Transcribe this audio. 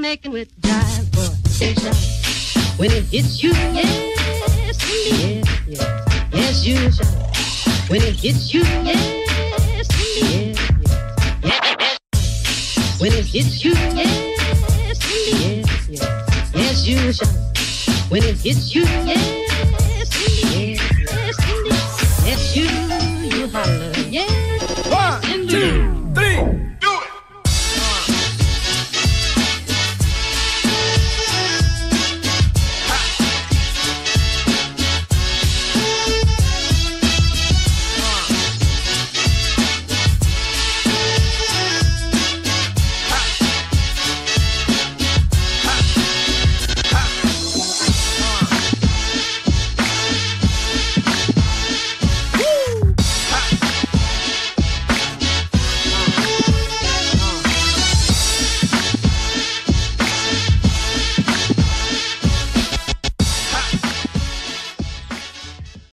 making with jive, boy. Shout. When it hits you, yes, indeed. Yes, you shout. When it hits you, yes, indeed. Yes. When it hits you, yes, indeed. Yes, you shout. When it hits you, yes, indeed. Yes, indeed. Yes, you.